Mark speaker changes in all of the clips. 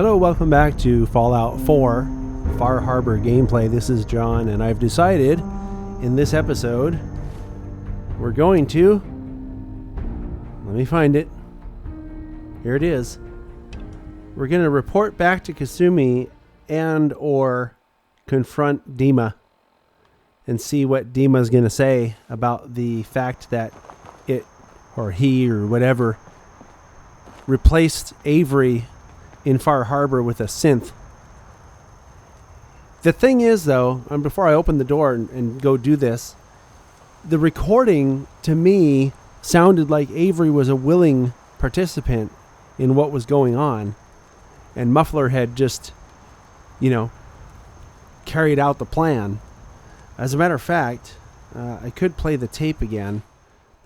Speaker 1: Hello, welcome back to Fallout 4 Far Harbor gameplay. This is John, and I've decided in this episode we're going to... Let me find it. Here it is. We're going to report back to Kasumi and or confront DiMA and see what DiMa's going to say about the fact that it, or he, or whatever, replaced Avery in Far Harbor with a synth. The thing is, though, and before I open the door and go do this, the recording to me sounded like Avery was a willing participant in what was going on, and Muffler had just, carried out the plan. As a matter of fact, I could play the tape again.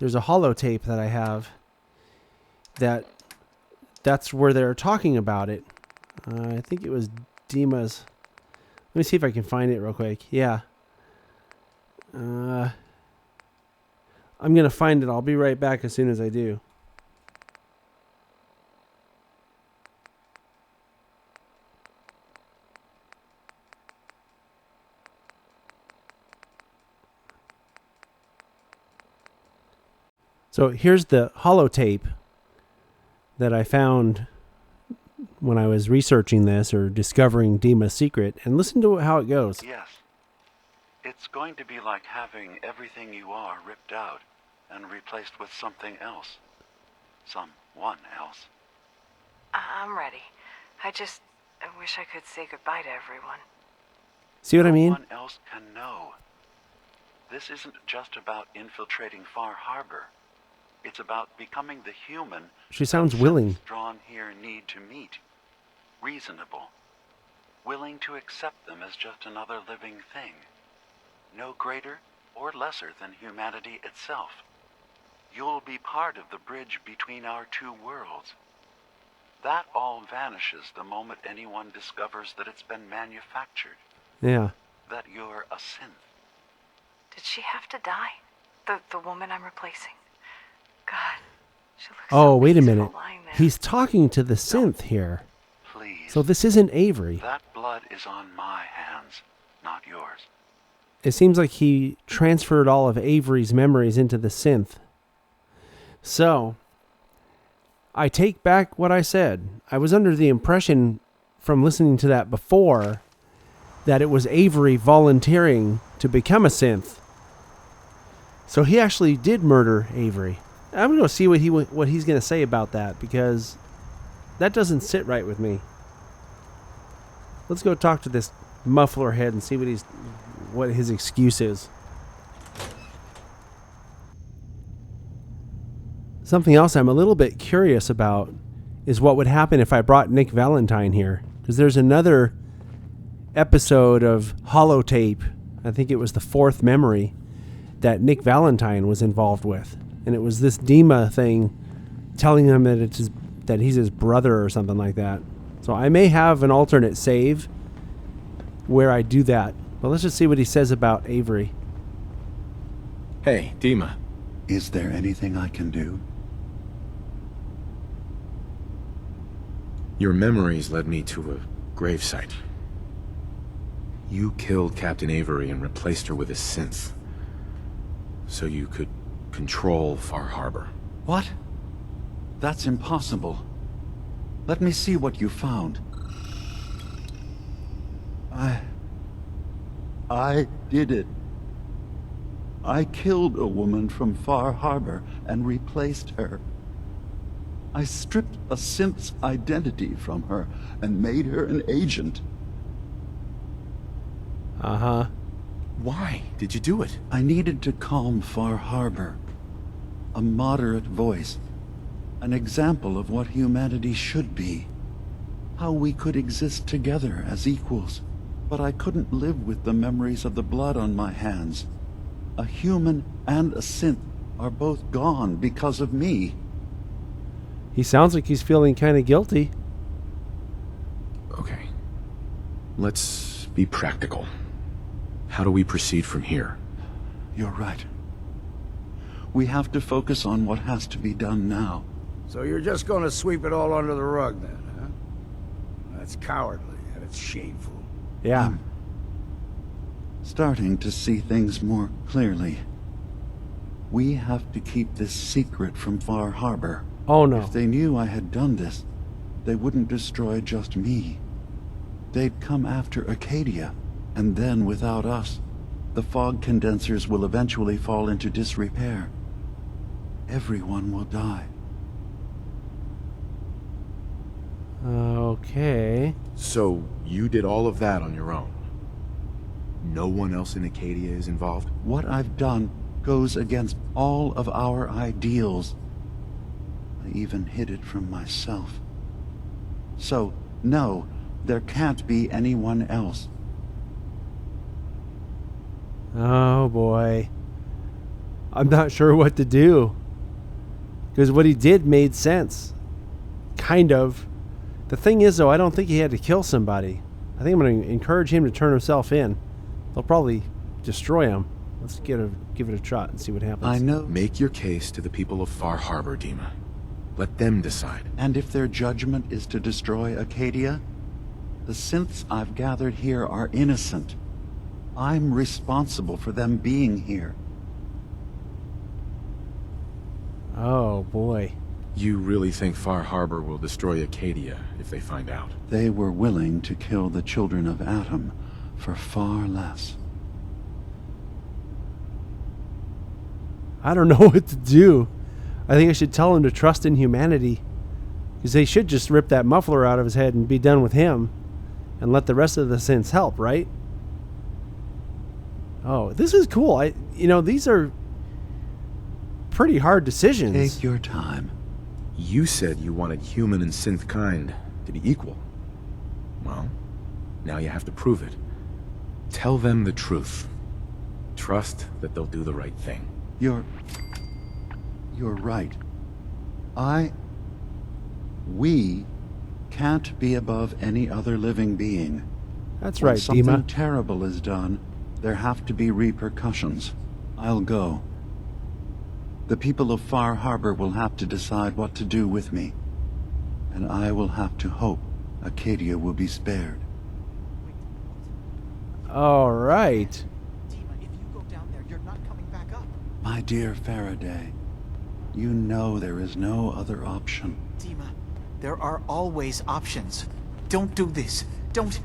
Speaker 1: There's a holotape that I have that's where they're talking about it. I think it was DiMa's. Let me see if I can find it real quick. Yeah. I'm going to find it. I'll be right back as soon as I do. So here's the holotape that I found when I was researching this or discovering DiMa's secret, and listen to how it goes.
Speaker 2: Yes. It's going to be like having everything you are ripped out and replaced with something else. Someone else.
Speaker 3: I'm ready. I wish I could say goodbye to everyone.
Speaker 1: See what I mean?
Speaker 2: No one else can know. This isn't just about infiltrating Far Harbor. It's about becoming the human
Speaker 1: She sounds willing.
Speaker 2: drawn here need to meet. Reasonable. Willing to accept them as just another living thing. No greater or lesser than humanity itself. You'll be part of the bridge between our two worlds. That all vanishes the moment anyone discovers that it's been manufactured.
Speaker 1: Yeah.
Speaker 2: That you're a synth.
Speaker 3: Did she have to die? The woman I'm replacing? God, she looks
Speaker 1: Oh,
Speaker 3: so
Speaker 1: wait a
Speaker 3: peaceful
Speaker 1: minute.
Speaker 3: lying there.
Speaker 1: He's talking to the synth here.
Speaker 2: Please.
Speaker 1: So this isn't Avery.
Speaker 2: That blood is on my hands, not yours.
Speaker 1: It seems like he transferred all of Avery's memories into the synth. So, I take back what I said. I was under the impression from listening to that before that it was Avery volunteering to become a synth. So he actually did murder Avery. I'm going to see what he's going to say about that, because that doesn't sit right with me. Let's go talk to this muffler head and see what his excuse is. Something else I'm a little bit curious about is what would happen if I brought Nick Valentine here, because there's another episode of holotape, I think it was the 4th memory, that Nick Valentine was involved with. And it was this DiMA thing telling him that he's his brother or something like that. So I may have an alternate save where I do that. But let's just see what he says about Avery.
Speaker 4: Hey, DiMA.
Speaker 5: Is there anything I can do?
Speaker 4: Your memories led me to a gravesite. You killed Captain Avery and replaced her with a synth, so you could control Far Harbor.
Speaker 5: What? That's impossible. Let me see what you found. I did it. I killed a woman from Far Harbor and replaced her. I stripped a synth's identity from her and made her an agent.
Speaker 1: Uh-huh.
Speaker 4: Why did you do it?
Speaker 5: I needed to calm Far Harbor. A moderate voice. An example of what humanity should be. How we could exist together as equals. But I couldn't live with the memories of the blood on my hands. A human and a synth are both gone because of me.
Speaker 1: He sounds like he's feeling kind of guilty.
Speaker 4: Okay. Let's be practical. How do we proceed from here?
Speaker 5: You're right. We have to focus on what has to be done now.
Speaker 6: So you're just gonna sweep it all under the rug then, huh? That's cowardly and it's shameful.
Speaker 1: Yeah.
Speaker 5: Starting to see things more clearly. We have to keep this secret from Far Harbor.
Speaker 1: Oh no.
Speaker 5: If they knew I had done this, they wouldn't destroy just me. They'd come after Acadia, and then without us, the fog condensers will eventually fall into disrepair. Everyone will die.
Speaker 1: Okay.
Speaker 4: So, you did all of that on your own? No one else in Acadia is involved?
Speaker 5: What I've done goes against all of our ideals. I even hid it from myself. So, no, there can't be anyone else.
Speaker 1: Oh boy. I'm not sure what to do. Because what he did made sense. Kind of. The thing is, though, I don't think he had to kill somebody. I think I'm going to encourage him to turn himself in. They'll probably destroy him. Let's give it a shot and see what happens.
Speaker 5: I know.
Speaker 4: Make your case to the people of Far Harbor, DiMA. Let them decide.
Speaker 5: And if their judgment is to destroy Acadia, the synths I've gathered here are innocent. I'm responsible for them being here.
Speaker 1: Oh boy.
Speaker 4: You really think Far Harbor will destroy Acadia if they find out?
Speaker 5: They were willing to kill the children of Atom for far less.
Speaker 1: I don't know what to do. I think I should tell him to trust in humanity. Because they should just rip that muffler out of his head and be done with him. And let the rest of the synths help, right? Oh, this is cool. These are pretty hard decisions.
Speaker 5: Take your time.
Speaker 4: You said you wanted human and synth kind to be equal. Well, now you have to prove it. Tell them the truth. Trust that they'll do the right thing.
Speaker 5: You're right. We can't be above any other living being.
Speaker 1: That's
Speaker 5: When
Speaker 1: right,
Speaker 5: something
Speaker 1: DiMA.
Speaker 5: terrible is done, there have to be repercussions. I'll go. The people of Far Harbor will have to decide what to do with me. And I will have to hope Acadia will be spared.
Speaker 1: All right.
Speaker 7: DiMA, if you go down there, you're not coming back up.
Speaker 5: My dear Faraday, you know there is no other option.
Speaker 7: DiMA, there are always options. Don't do this. Don't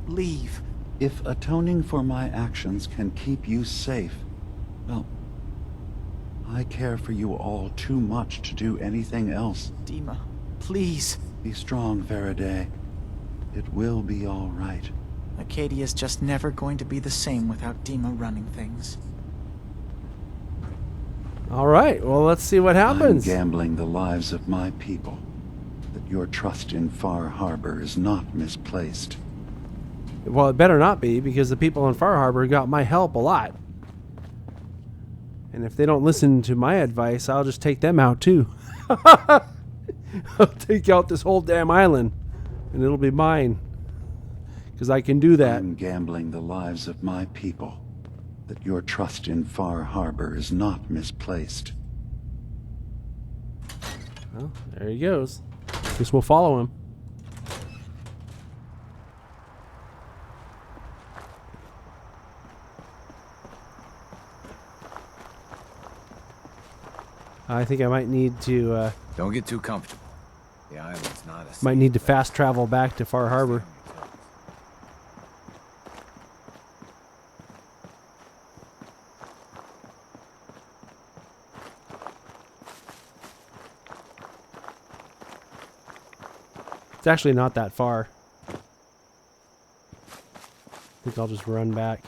Speaker 7: leave.
Speaker 5: If atoning for my actions can keep you safe, well, I care for you all too much to do anything else.
Speaker 7: DiMA, please.
Speaker 5: Be strong, Faraday. It will be all right.
Speaker 7: Acadia's just never going to be the same without DiMA running things.
Speaker 1: All right. Well, let's see what
Speaker 5: I'm
Speaker 1: happens.
Speaker 5: gambling the lives of my people. That your trust in Far Harbor is not misplaced.
Speaker 1: Well, it better not be, because the people in Far Harbor got my help a lot. And if they don't listen to my advice, I'll just take them out too. I'll take out this whole damn island, and it'll be mine. Because I can do that.
Speaker 5: I'm gambling the lives of my people. That your trust in Far Harbor is not misplaced.
Speaker 1: Well, there he goes. Guess we'll follow him. I think I might need to
Speaker 6: Don't get too comfortable. The island's not a
Speaker 1: might need to fast travel back to Far Harbor. It's actually not that far. I think I'll just run back.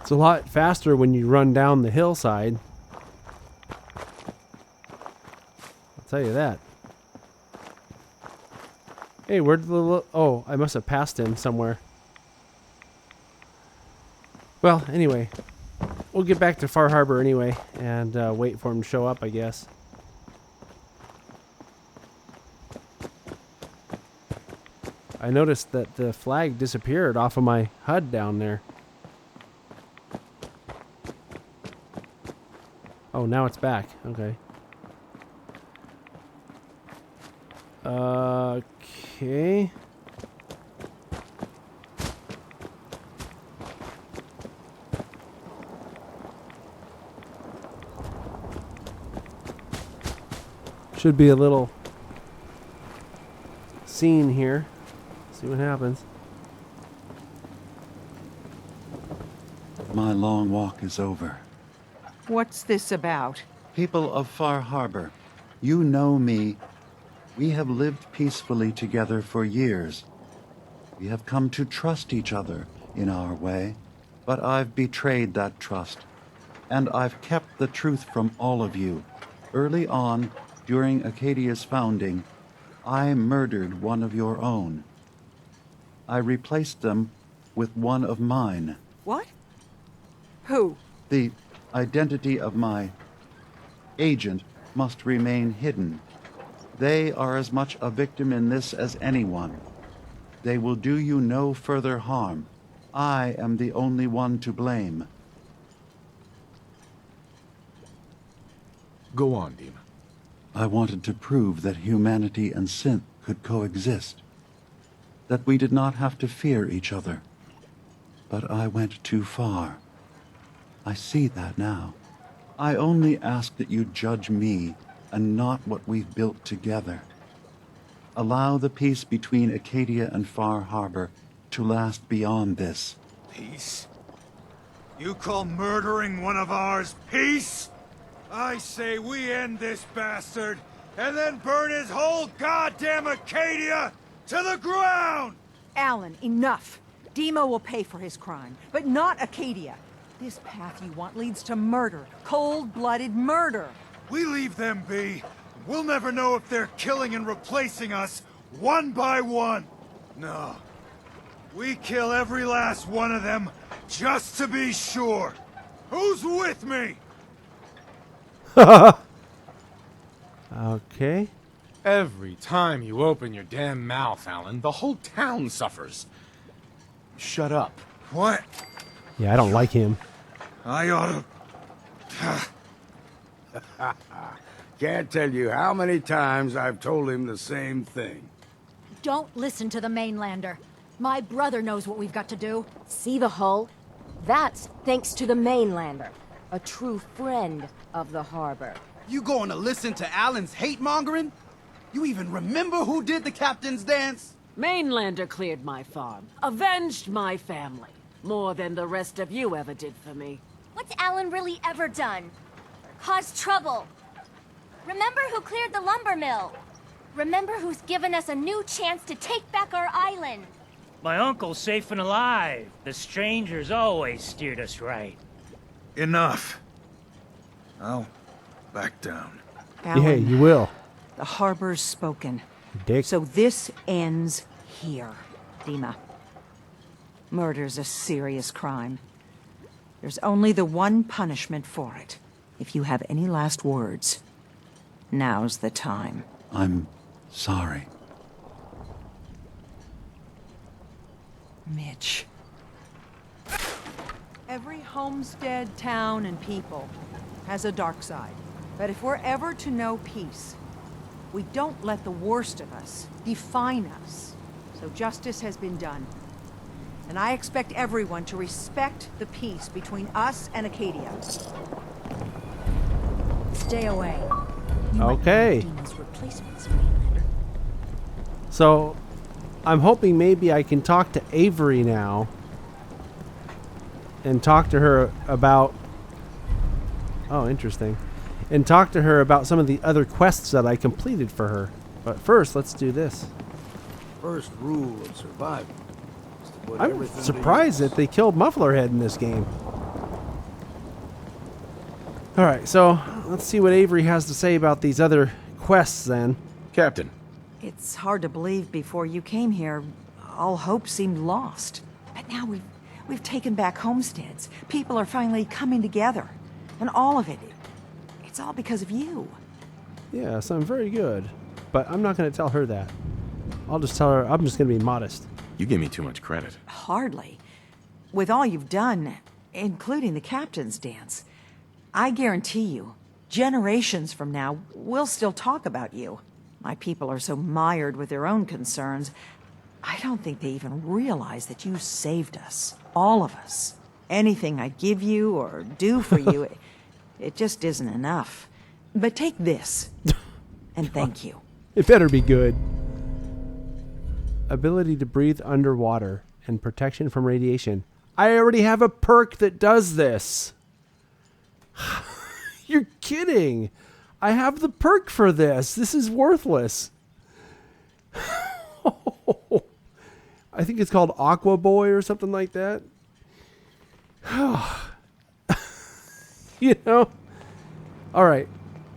Speaker 1: It's a lot faster when you run down the hillside. I'll tell you that. Hey, where did the... Oh, I must have passed him somewhere. Well, anyway. We'll get back to Far Harbor anyway and wait for him to show up, I guess. I noticed that the flag disappeared off of my HUD down there. Oh, now it's back. Okay. Okay. Should be a little scene here. See what happens.
Speaker 5: My long walk is over.
Speaker 8: What's this about?
Speaker 5: People of Far Harbor, you know me. We have lived peacefully together for years. We have come to trust each other in our way, but I've betrayed that trust, and I've kept the truth from all of you. Early on, during Acadia's founding, I murdered one of your own. I replaced them with one of mine.
Speaker 8: What? Who?
Speaker 5: The identity of my agent must remain hidden. They are as much a victim in this as anyone. They will do you no further harm. I am the only one to blame.
Speaker 4: Go on, DiMA.
Speaker 5: I wanted to prove that humanity and synth could coexist. That we did not have to fear each other. But I went too far. I see that now. I only ask that you judge me and not what we've built together. Allow the peace between Acadia and Far Harbor to last beyond this.
Speaker 9: Peace? You call murdering one of ours peace? I say we end this bastard, and then burn his whole goddamn Acadia to the ground!
Speaker 8: Alan, enough. DiMA will pay for his crime, but not Acadia. This path you want leads to murder. Cold-blooded murder.
Speaker 9: We leave them be. We'll never know if they're killing and replacing us one by one. No. We kill every last one of them just to be sure. Who's with me?
Speaker 1: Okay.
Speaker 6: Every time you open your damn mouth, Alan, the whole town suffers. Shut up.
Speaker 9: What?
Speaker 1: Yeah, I don't like him.
Speaker 9: I oughta...
Speaker 6: Can't tell you how many times I've told him the same thing.
Speaker 10: Don't listen to the mainlander. My brother knows what we've got to do. See the hull? That's thanks to the mainlander. A true friend of the harbor.
Speaker 11: You going to listen to Alan's hate-mongering? You even remember who did the captain's dance?
Speaker 12: Mainlander cleared my farm, avenged my family, more than the rest of you ever did for me.
Speaker 10: What's Alan really ever done? Caused trouble. Remember who cleared the lumber mill? Remember who's given us a new chance to take back our island?
Speaker 13: My uncle's safe and alive. The strangers always steered us right.
Speaker 9: Enough. I'll back down.
Speaker 8: Alan,
Speaker 1: Yeah, you will.
Speaker 8: the harbor's spoken.
Speaker 1: Dick.
Speaker 8: So this ends here, DiMA. Murder's a serious crime. There's only the one punishment for it. If you have any last words, now's the time.
Speaker 5: I'm sorry.
Speaker 8: Mitch. Every homestead, town, and people has a dark side. But if we're ever to know peace, we don't let the worst of us define us. So justice has been done. And I expect everyone to respect the peace between us and Acadia. Stay away.
Speaker 1: Okay. So, I'm hoping maybe I can talk to Avery now and talk to her about... Oh, interesting. And talk to her about some of the other quests that I completed for her. But first, let's do this.
Speaker 6: First rule of survival.
Speaker 1: I'm surprised that they killed Mufflerhead in this game. Alright, so let's see what Avery has to say about these other quests then.
Speaker 4: Captain.
Speaker 8: It's hard to believe before you came here, all hope seemed lost. But now we've taken back homesteads. People are finally coming together. And all of it, it's all because of you.
Speaker 1: Yes, I'm very good. But I'm not going to tell her that. I'll just tell her I'm just going to be modest.
Speaker 4: You give me too much credit.
Speaker 8: Hardly. With all you've done, including the captain's dance, I guarantee you, generations from now, we'll still talk about you. My people are so mired with their own concerns, I don't think they even realize that you saved us. All of us. Anything I give you or do for you, it just isn't enough. But take this, and thank you.
Speaker 1: It better be good. Ability to breathe underwater and protection from radiation. I already have a perk that does this. You're kidding. I have the perk for this. This is worthless. I think it's called Aqua Boy or something like that. You know? All right.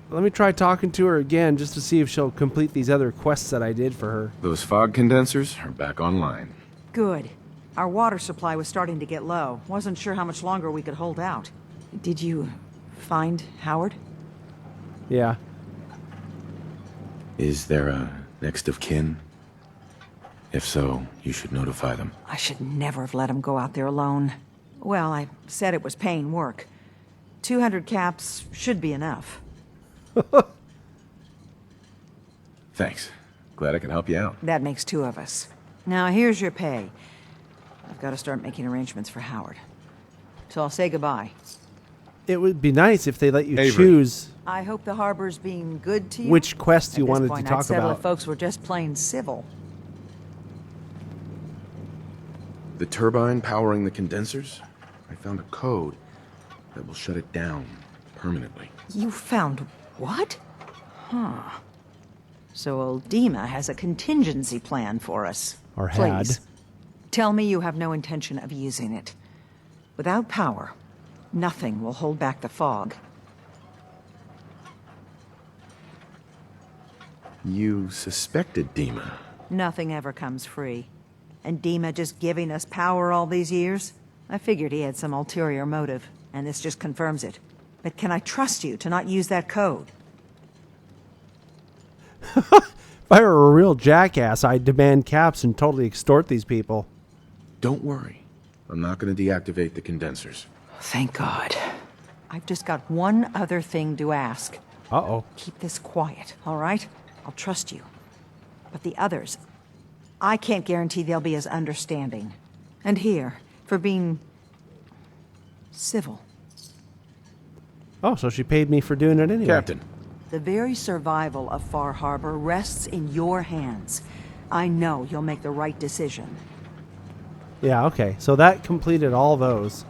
Speaker 1: Let me try talking to her again just to see if she'll complete these other quests that I did for her.
Speaker 4: Those fog condensers are back online.
Speaker 8: Good. Our water supply was starting to get low. Wasn't sure how much longer we could hold out. Did you find Howard?
Speaker 1: Yeah.
Speaker 4: Is there a next of kin? If so, you should notify them.
Speaker 8: I should never have let him go out there alone. Well, I said it was paying work. 200 caps should be enough.
Speaker 4: Thanks. Glad I can help you out.
Speaker 8: That makes 2 of us. Now, here's your pay. I've got to start making arrangements for Howard. So I'll say goodbye.
Speaker 1: It would be nice if they let you
Speaker 4: Avery.
Speaker 1: choose
Speaker 8: I hope the harbor's being good to you.
Speaker 1: which quest you
Speaker 8: At this
Speaker 1: wanted
Speaker 8: point,
Speaker 1: to talk
Speaker 8: I'd settle
Speaker 1: about.
Speaker 8: if folks were just plain civil.
Speaker 4: The turbine powering the condensers? I found a code that will shut it down permanently.
Speaker 8: You found what? Huh. So old DiMA has a contingency plan for us.
Speaker 1: Or
Speaker 8: Please,
Speaker 1: had.
Speaker 8: tell me you have no intention of using it. Without power, nothing will hold back the fog.
Speaker 4: You suspected DiMA.
Speaker 8: Nothing ever comes free. And DiMA just giving us power all these years? I figured he had some ulterior motive, and this just confirms it. But can I trust you to not use that code?
Speaker 1: If I were a real jackass, I'd demand caps and totally extort these people.
Speaker 4: Don't worry. I'm not going to deactivate the condensers.
Speaker 8: Thank God. I've just got one other thing to ask.
Speaker 1: Uh-oh.
Speaker 8: Keep this quiet, all right? I'll trust you. But the others, I can't guarantee they'll be as understanding. And here, for being civil.
Speaker 1: Oh, so she paid me for doing it anyway.
Speaker 4: Captain.
Speaker 8: The very survival of Far Harbor rests in your hands. I know you'll make the right decision.
Speaker 1: Yeah, okay. So that completed all those.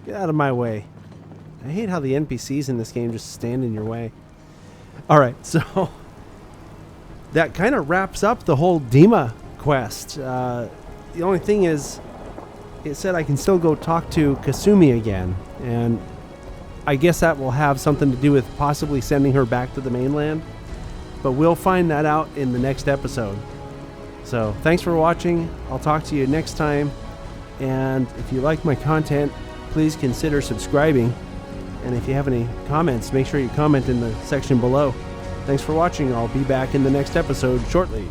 Speaker 1: Get out of my way. I hate how the NPCs in this game just stand in your way. Alright, so that kind of wraps up the whole DiMA quest. The only thing is, it said I can still go talk to Kasumi again. And I guess that will have something to do with possibly sending her back to the mainland. But we'll find that out in the next episode. So thanks for watching. I'll talk to you next time. And if you like my content, please consider subscribing. And if you have any comments, make sure you comment in the section below. Thanks for watching. I'll be back in the next episode shortly.